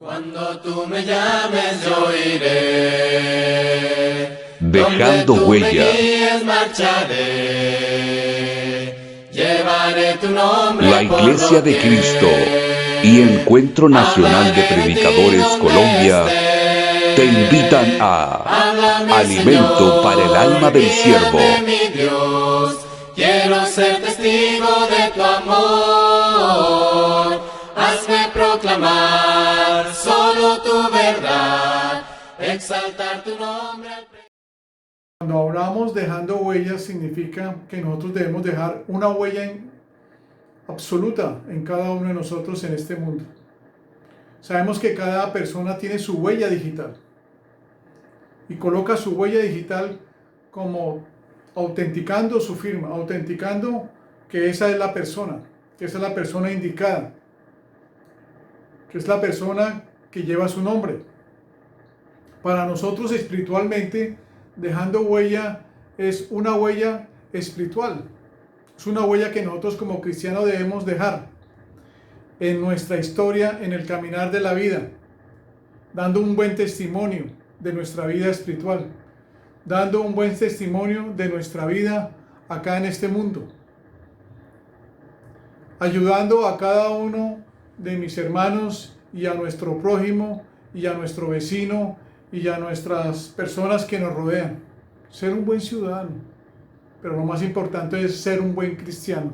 Cuando tú me llames yo iré, Dejando donde tú huella. me guíes marcharé, llevaré tu nombre La por Iglesia de doquier. Cristo y Encuentro Nacional de Hablaré de ti Predicadores donde Colombia esté. te invitan a Háblame, Alimento para el Señor, Alma del Siervo. guíame, mi Dios, quiero ser testigo de tu amor. Hazme proclamar solo tu verdad, exaltar tu nombre. Cuando hablamos dejando huellas, significa que nosotros debemos dejar una huella absoluta en cada uno de nosotros en este mundo. Sabemos que cada persona tiene su huella digital y coloca su huella digital como autenticando su firma, autenticando que esa es la persona, que esa es la persona indicada, que es la persona que lleva su nombre. Para nosotros espiritualmente, dejando huella es una huella espiritual. Es una huella que nosotros como cristianos debemos dejar en nuestra historia, en el caminar de la vida, dando un buen testimonio de nuestra vida espiritual, dando un buen testimonio de nuestra vida acá en este mundo, ayudando a cada uno de mis hermanos y a nuestro prójimo y a nuestro vecino y a nuestras personas que nos rodean. Ser un buen ciudadano, pero lo más importante es ser un buen cristiano,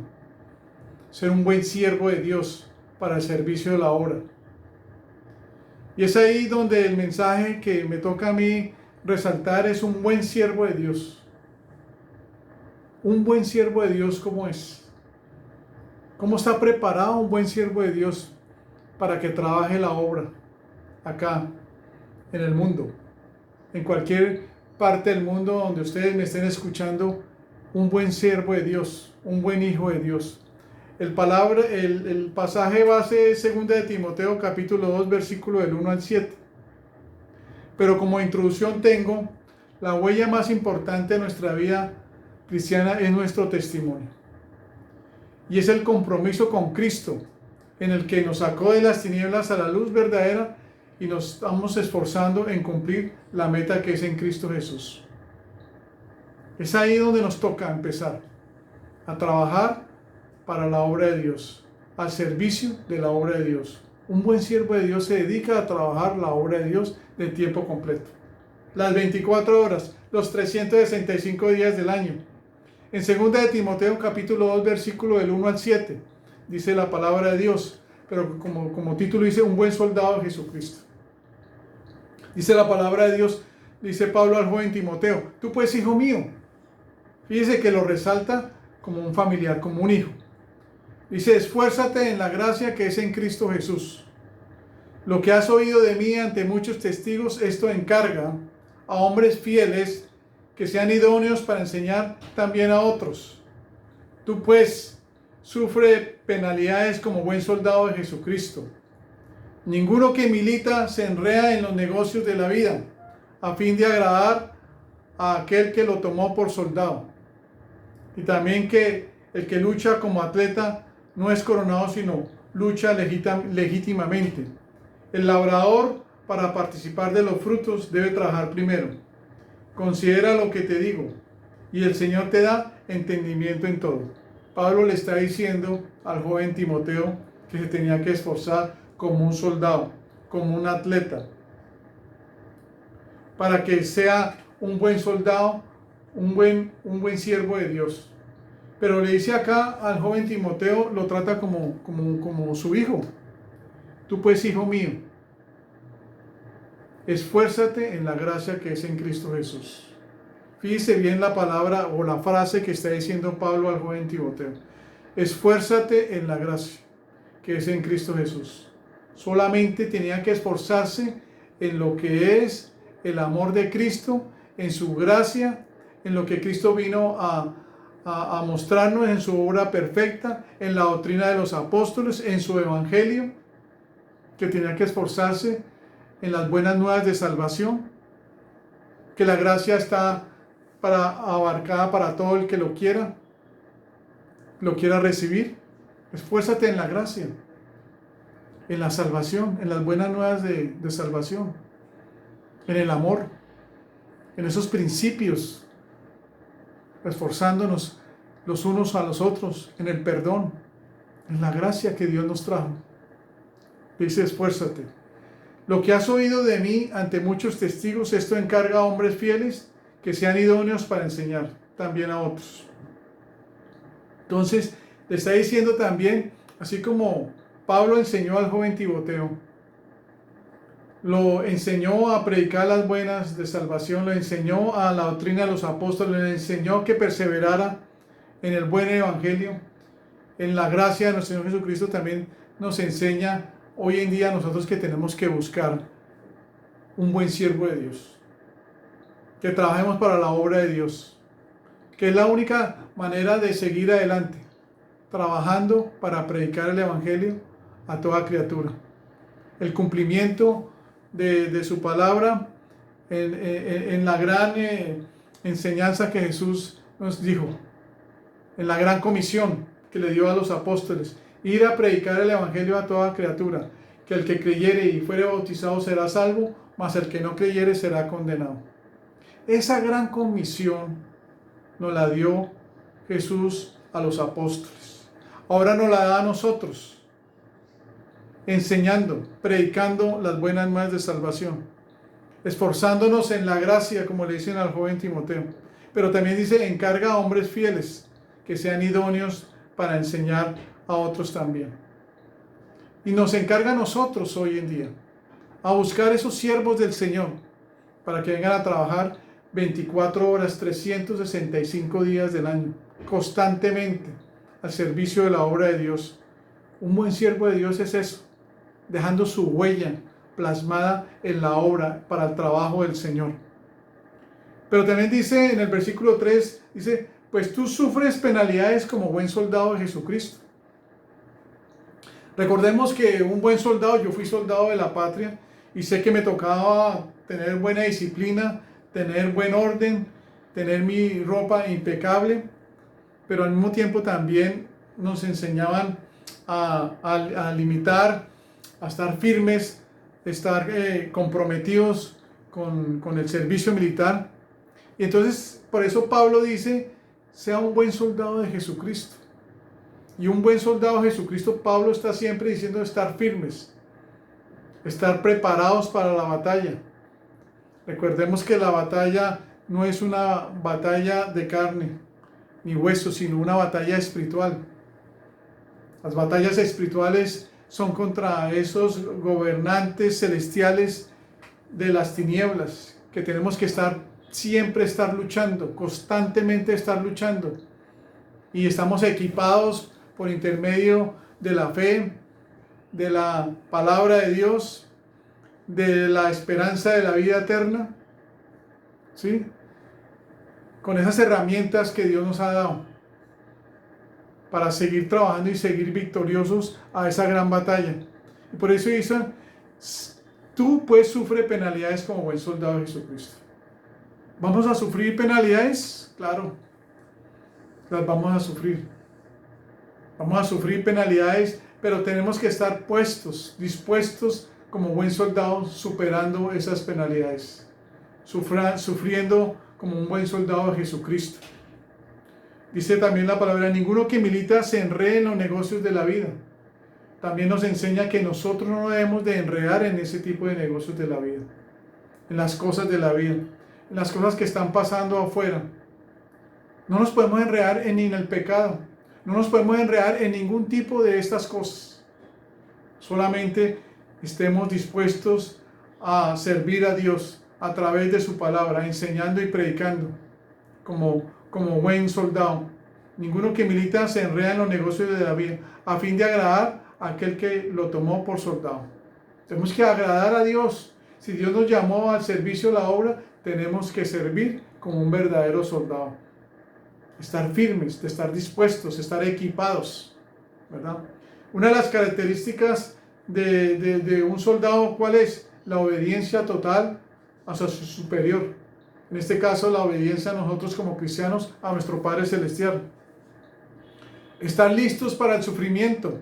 ser un buen siervo de Dios para el servicio de la obra. Y es ahí donde el mensaje que me toca a mí resaltar es un buen siervo de Dios. Un buen siervo de Dios, ¿cómo es? ¿Cómo está preparado un buen siervo de Dios para que trabaje la obra acá en el mundo? En cualquier parte del mundo donde ustedes me estén escuchando, un buen siervo de Dios, un buen hijo de Dios. El pasaje base es 2 de Timoteo capítulo 2 versículo del 1 al 7. Pero como introducción tengo, la huella más importante de nuestra vida cristiana es nuestro testimonio. Y es el compromiso con Cristo, en el que nos sacó de las tinieblas a la luz verdadera y nos estamos esforzando en cumplir la meta que es en Cristo Jesús. Es ahí donde nos toca empezar a trabajar para la obra de Dios, al servicio de la obra de Dios. Un buen siervo de Dios se dedica a trabajar la obra de Dios de tiempo completo. Las 24 horas, los 365 días del año. En 2 de Timoteo capítulo 2 versículo del 1 al 7 dice la palabra de Dios, pero como título dice un buen soldado de Jesucristo. Dice la palabra de Dios, dice Pablo al joven Timoteo, tú pues hijo mío, fíjese que lo resalta como un familiar, como un hijo. Dice, esfuérzate en la gracia que es en Cristo Jesús. Lo que has oído de mí ante muchos testigos, esto encarga a hombres fieles que sean idóneos para enseñar también a otros. Tú pues sufre penalidades como buen soldado de Jesucristo. Ninguno que milita se enreda en los negocios de la vida a fin de agradar a aquel que lo tomó por soldado. Y también que el que lucha como atleta no es coronado, sino lucha legítimamente. El labrador, para participar de los frutos, debe trabajar primero. Considera lo que te digo, y el Señor te da entendimiento en todo. Pablo le está diciendo al joven Timoteo que se tenía que esforzar como un soldado, como un atleta, para que sea un buen soldado, un buen siervo de Dios. Pero le dice acá al joven Timoteo, lo trata como su hijo. Tú pues, hijo mío, esfuérzate en la gracia que es en Cristo Jesús. Fíjese bien la palabra o la frase que está diciendo Pablo al joven Timoteo. Esfuérzate en la gracia que es en Cristo Jesús. Solamente tenía que esforzarse en lo que es el amor de Cristo, en su gracia, en lo que Cristo vino a mostrarnos en su obra perfecta, en la doctrina de los apóstoles, en su evangelio, que tenía que esforzarse en las buenas nuevas de salvación, que la gracia está abarcada para todo el que lo quiera recibir. Esfuérzate en la gracia. en la salvación, en las buenas nuevas de salvación, en el amor, en esos principios, esforzándonos los unos a los otros, en el perdón, en la gracia que Dios nos trajo. Dice, esfuérzate. Lo que has oído de mí ante muchos testigos, esto encarga a hombres fieles que sean idóneos para enseñar también a otros. Entonces, le está diciendo también, así como Pablo enseñó al joven Timoteo, lo enseñó a predicar las buenas de salvación, lo enseñó a la doctrina de los apóstoles, le enseñó que perseverara en el buen evangelio, en la gracia de nuestro Señor Jesucristo. También nos enseña hoy en día a nosotros que tenemos que buscar un buen siervo de Dios, que trabajemos para la obra de Dios, que es la única manera de seguir adelante, trabajando para predicar el evangelio a toda criatura. El cumplimiento de su palabra en la gran enseñanza que Jesús nos dijo, en la gran comisión que le dio a los apóstoles, ir a predicar el evangelio a toda criatura, que el que creyere y fuere bautizado será salvo, mas el que no creyere será condenado. Esa gran comisión nos la dio Jesús a los apóstoles. Ahora nos la da a nosotros, enseñando, predicando las buenas nuevas de salvación, esforzándonos en la gracia, como le dicen al joven Timoteo. Pero también dice, encarga a hombres fieles que sean idóneos para enseñar a otros también. Y nos encarga a nosotros hoy en día a buscar esos siervos del Señor para que vengan a trabajar 24 horas, 365 días del año, constantemente al servicio de la obra de Dios. Un buen siervo de Dios es eso, dejando su huella plasmada en la obra para el trabajo del Señor. Pero también dice en el versículo 3, dice, pues tú sufres penalidades como buen soldado de Jesucristo. Recordemos que un buen soldado, yo fui soldado de la patria y sé que me tocaba tener buena disciplina, tener buen orden, tener mi ropa impecable, pero al mismo tiempo también nos enseñaban a limitar, a estar firmes, estar comprometidos con el servicio militar. Y entonces, por eso Pablo dice, sea un buen soldado de Jesucristo. Y un buen soldado de Jesucristo, Pablo está siempre diciendo estar firmes, estar preparados para la batalla. Recordemos que la batalla no es una batalla de carne ni hueso, sino una batalla espiritual. Las batallas espirituales son contra esos gobernantes celestiales de las tinieblas, que tenemos que siempre estar luchando, constantemente estar luchando. Y estamos equipados por intermedio de la fe, de la palabra de Dios, de la esperanza de la vida eterna, ¿sí? Con esas herramientas que Dios nos ha dado para seguir trabajando y seguir victoriosos a esa gran batalla. Y por eso dice, tú pues sufre penalidades como buen soldado de Jesucristo. ¿Vamos a sufrir penalidades? Claro, las vamos a sufrir. Vamos a sufrir penalidades, pero tenemos que estar puestos, dispuestos como buen soldado, superando esas penalidades, sufriendo como un buen soldado de Jesucristo. Dice también la palabra, ninguno que milita se enrede en los negocios de la vida. También nos enseña que nosotros no debemos de enredar en ese tipo de negocios de la vida, en las cosas de la vida, en las cosas que están pasando afuera. No nos podemos enredar en el pecado, no nos podemos enredar en ningún tipo de estas cosas. Solamente estemos dispuestos a servir a Dios a través de su palabra, enseñando y predicando como buen soldado. Ninguno que milita se enreda en los negocios de la vida, a fin de agradar a aquel que lo tomó por soldado. Tenemos que agradar a Dios. Si Dios nos llamó al servicio de la obra, tenemos que servir como un verdadero soldado. Estar firmes, de estar dispuestos, estar equipados, ¿verdad? Una de las características de un soldado, ¿cuál es? La obediencia total a su superior. En este caso, la obediencia a nosotros como cristianos, a nuestro Padre Celestial. Estar listos para el sufrimiento,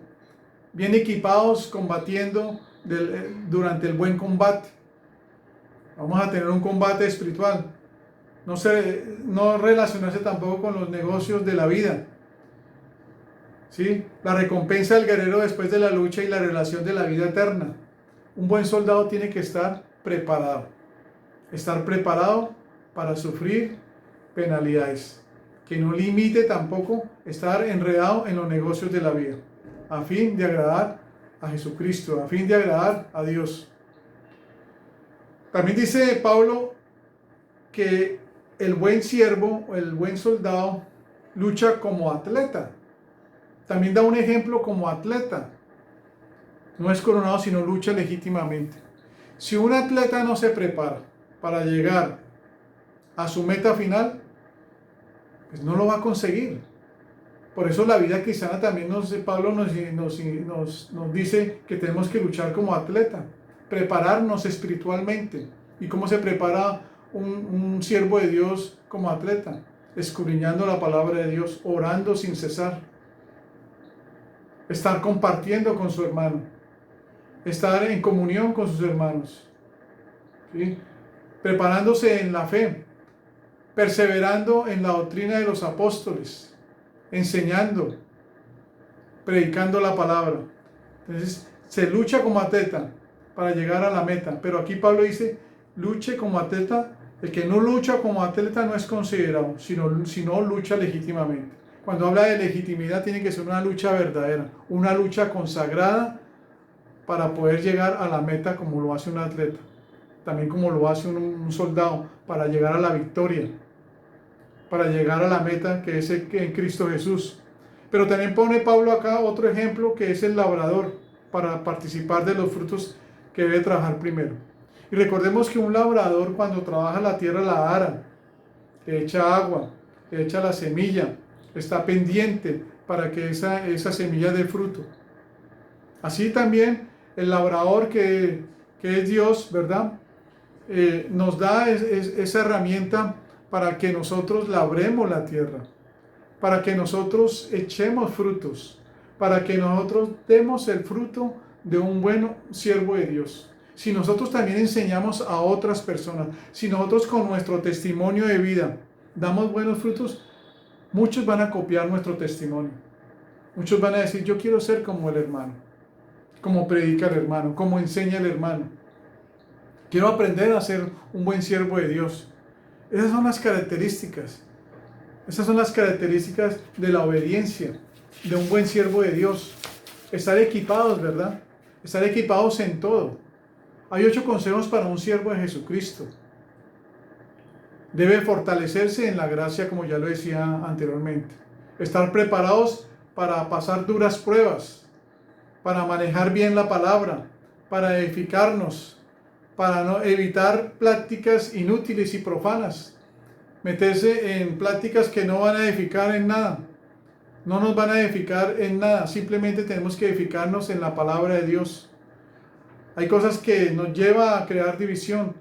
bien equipados, combatiendo durante el buen combate. Vamos a tener un combate espiritual. No relacionarse tampoco con los negocios de la vida. ¿Sí? La recompensa del guerrero después de la lucha y la relación de la vida eterna. Un buen soldado tiene que estar preparado. Estar preparado para sufrir penalidades. Que no limite tampoco estar enredado en los negocios de la vida. A fin de agradar a Jesucristo, a fin de agradar a Dios. También dice Pablo que el buen siervo o el buen soldado lucha como atleta. También da un ejemplo como atleta. No es coronado, sino lucha legítimamente. Si un atleta no se prepara para llegar a su meta final, pues no lo va a conseguir. Por eso la vida cristiana también Pablo nos dice que tenemos que luchar como atleta, prepararnos espiritualmente. ¿Y cómo se prepara un siervo de Dios como atleta? Escudriñando la palabra de Dios, orando sin cesar, estar compartiendo con su hermano, estar en comunión con sus hermanos, ¿sí? Preparándose en la fe, perseverando en la doctrina de los apóstoles, enseñando, predicando la palabra. Entonces se lucha como atleta para llegar a la meta, pero aquí Pablo dice, luche como atleta. El que no lucha como atleta no es considerado, sino lucha legítimamente. Cuando habla de legitimidad tiene que ser una lucha verdadera, una lucha consagrada para poder llegar a la meta como lo hace un atleta, también como lo hace un soldado para llegar a la victoria, para llegar a la meta que es en Cristo Jesús. Pero también pone Pablo acá otro ejemplo que es el labrador para participar de los frutos que debe trabajar primero. Y recordemos que un labrador cuando trabaja la tierra la ara, le echa agua, le echa la semilla, está pendiente para que esa semilla dé fruto. Así también el labrador que es Dios, ¿verdad? Nos da esa herramienta para que nosotros labremos la tierra, para que nosotros echemos frutos, para que nosotros demos el fruto de un buen siervo de Dios. Si nosotros también enseñamos a otras personas, si nosotros con nuestro testimonio de vida damos buenos frutos, muchos van a copiar nuestro testimonio. Muchos van a decir, yo quiero ser como el hermano, como predica el hermano, como enseña el hermano. Quiero aprender a ser un buen siervo de Dios. Esas son las características. Esas son las características de la obediencia, de un buen siervo de Dios. Estar equipados, ¿verdad? Estar equipados en todo. Hay 8 consejos para un siervo de Jesucristo. Debe fortalecerse en la gracia, como ya lo decía anteriormente. Estar preparados para pasar duras pruebas, para manejar bien la palabra, para edificarnos, para no evitar prácticas inútiles y profanas. Meterse en prácticas que no van a edificar en nada. No nos van a edificar en nada. Simplemente tenemos que edificarnos en la palabra de Dios. Hay cosas que nos llevan a crear división,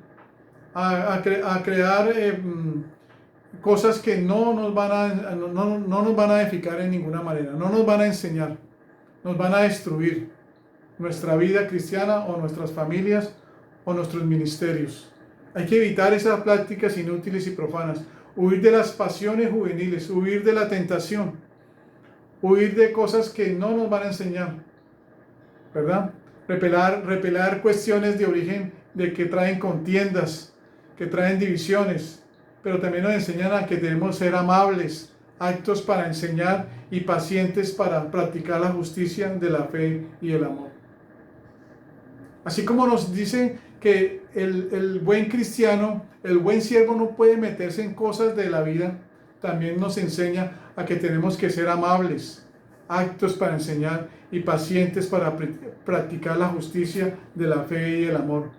a crear cosas que no nos van a edificar en ninguna manera, no nos van a enseñar, nos van a destruir nuestra vida cristiana o nuestras familias o nuestros ministerios. Hay que evitar esas prácticas inútiles y profanas, huir de las pasiones juveniles, huir de la tentación, huir de cosas que no nos van a enseñar, ¿verdad? Repelar cuestiones de origen de que traen contiendas, que traen divisiones, pero también nos enseñan a que debemos ser amables, actos para enseñar y pacientes para practicar la justicia de la fe y el amor. Así como nos dicen que el buen cristiano, el buen siervo no puede meterse en cosas de la vida, también nos enseña a que tenemos que ser amables, actos para enseñar y pacientes para practicar la justicia de la fe y el amor,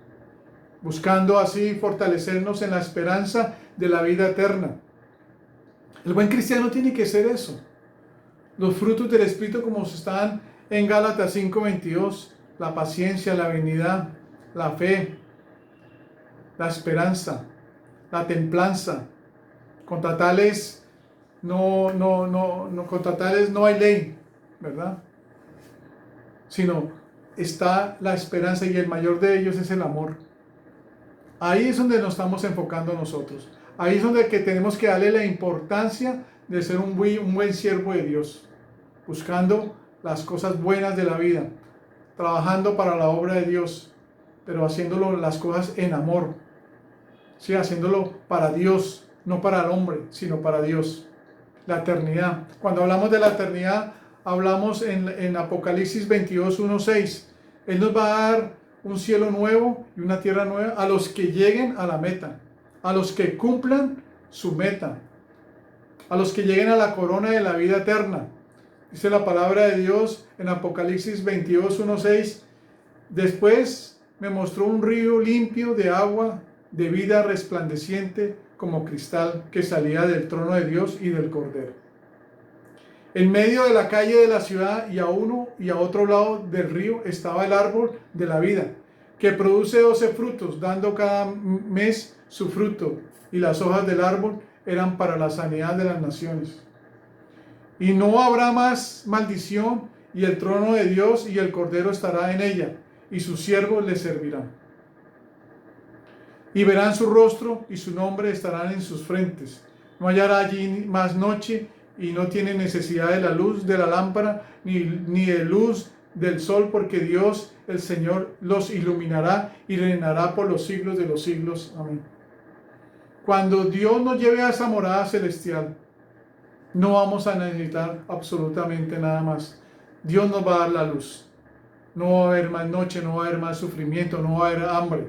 buscando así fortalecernos en la esperanza de la vida eterna. El buen cristiano tiene que ser eso. Los frutos del Espíritu, como están en Gálatas 5:22, la paciencia, la benignidad, la fe, la esperanza, la templanza. Contra tales no hay ley, ¿verdad? sino está la esperanza, y el mayor de ellos es el amor. Ahí es donde nos estamos enfocando nosotros. Ahí es donde que tenemos que darle la importancia de ser un buen siervo de Dios, buscando las cosas buenas de la vida, trabajando para la obra de Dios, pero haciéndolo las cosas en amor, ¿sí? Haciéndolo para Dios, no para el hombre, sino para Dios. La eternidad. Cuando hablamos de la eternidad, hablamos en Apocalipsis 22, 1, 6. Él nos va a dar un cielo nuevo y una tierra nueva a los que lleguen a la meta, a los que cumplan su meta, a los que lleguen a la corona de la vida eterna. Dice la palabra de Dios en Apocalipsis 22, 1, 6. Después me mostró un río limpio de agua de vida resplandeciente como cristal que salía del trono de Dios y del Cordero. En medio de la calle de la ciudad y a uno y a otro lado del río estaba el árbol de la vida, que produce 12 frutos, dando cada mes su fruto, y las hojas del árbol eran para la sanidad de las naciones. Y no habrá más maldición, y el trono de Dios y el Cordero estará en ella, y sus siervos le servirán. Y verán su rostro, y su nombre estarán en sus frentes. No hallará allí más noche, y no tienen necesidad de la luz de la lámpara, ni de luz del sol, porque Dios, el Señor, los iluminará y reinará por los siglos de los siglos. Amén. Cuando Dios nos lleve a esa morada celestial, no vamos a necesitar absolutamente nada más. Dios nos va a dar la luz. No va a haber más noche, no va a haber más sufrimiento, no va a haber hambre.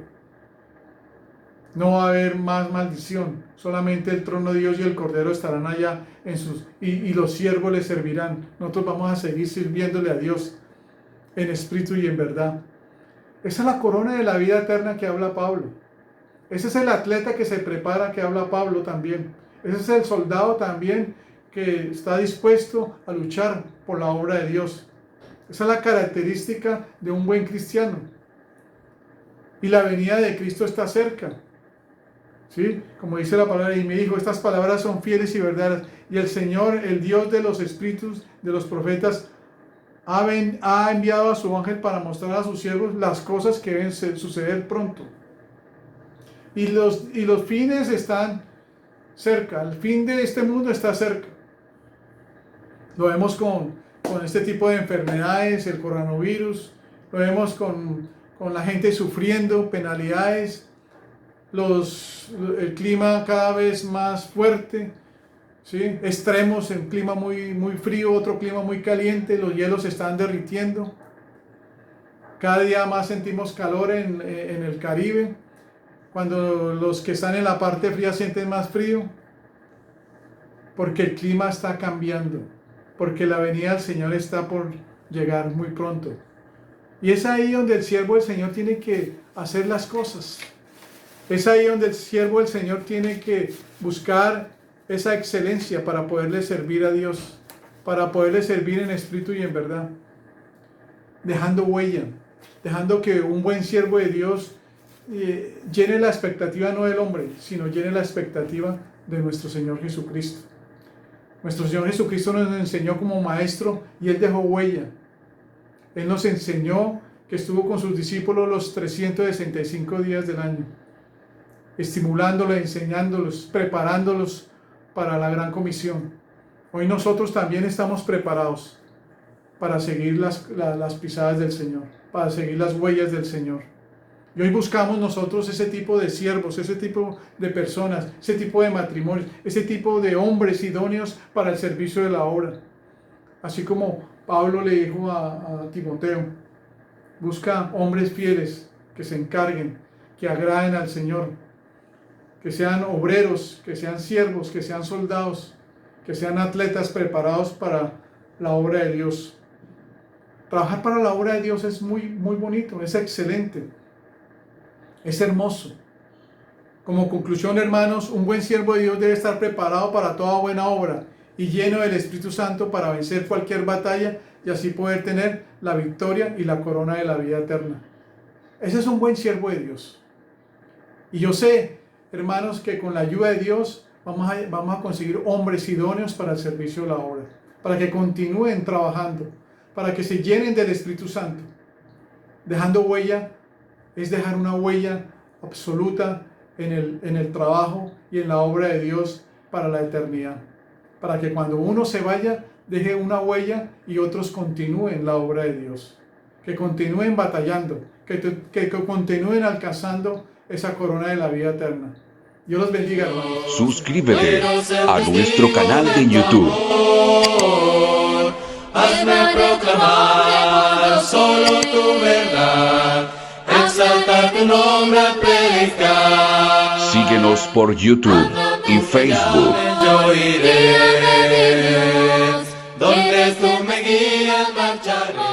No va a haber más maldición. Solamente el trono de Dios y el Cordero estarán allá y los siervos le servirán. Nosotros vamos a seguir sirviéndole a Dios en espíritu y en verdad. Esa es la corona de la vida eterna que habla Pablo. Ese es el atleta que se prepara que habla Pablo también. Ese es el soldado también que está dispuesto a luchar por la obra de Dios. Esa es la característica de un buen cristiano. Y la venida de Cristo está cerca. ¿Sí? Como dice la palabra, y me dijo, estas palabras son fieles y verdaderas. Y el Señor, el Dios de los espíritus de los profetas, ha enviado a su ángel para mostrar a sus siervos las cosas que deben suceder pronto. Y los fines están cerca. El fin de este mundo está cerca. Lo vemos con este tipo de enfermedades, el coronavirus. Lo vemos con la gente sufriendo penalidades. El clima cada vez más fuerte, ¿sí? Extremos, un clima muy, muy frío, otro clima muy caliente, los hielos se están derritiendo. Cada día más sentimos calor en el Caribe, cuando los que están en la parte fría sienten más frío, porque el clima está cambiando, porque la venida del Señor está por llegar muy pronto. Y es ahí donde el siervo del Señor tiene que hacer las cosas. Es ahí donde el siervo del Señor tiene que buscar esa excelencia para poderle servir a Dios, para poderle servir en espíritu y en verdad, dejando huella, dejando que un buen siervo de Dios llene la expectativa no del hombre, sino llene la expectativa de nuestro Señor Jesucristo. Nuestro Señor Jesucristo nos enseñó como maestro y Él dejó huella. Él nos enseñó que estuvo con sus discípulos los 365 días del año, estimulándolos, enseñándolos, preparándolos para la gran comisión. Hoy nosotros también estamos preparados para seguir las pisadas del Señor, para seguir las huellas del Señor. Y hoy buscamos nosotros ese tipo de siervos, ese tipo de personas, ese tipo de matrimonios, ese tipo de hombres idóneos para el servicio de la obra. Así como Pablo le dijo a Timoteo, busca hombres fieles que se encarguen, que agraden al Señor, que sean obreros, que sean siervos, que sean soldados, que sean atletas preparados para la obra de Dios. Trabajar para la obra de Dios es muy, muy bonito, es excelente, es hermoso. Como conclusión, hermanos, un buen siervo de Dios debe estar preparado para toda buena obra y lleno del Espíritu Santo para vencer cualquier batalla y así poder tener la victoria y la corona de la vida eterna. Ese es un buen siervo de Dios. Y yo sé, hermanos, que con la ayuda de Dios vamos a conseguir hombres idóneos para el servicio de la obra, para que continúen trabajando, para que se llenen del Espíritu Santo. Dejando huella es dejar una huella absoluta en el trabajo y en la obra de Dios para la eternidad. Para que cuando uno se vaya, deje una huella y otros continúen la obra de Dios. Que continúen batallando, que continúen alcanzando esa corona de la vida eterna. Dios los bendiga, hermanos. Suscríbete a nuestro canal de YouTube. Hazme proclamar solo tu verdad, exaltar tu nombre al predicar. Síguenos por YouTube y Facebook. Yo iré, donde tú me guías marcharé.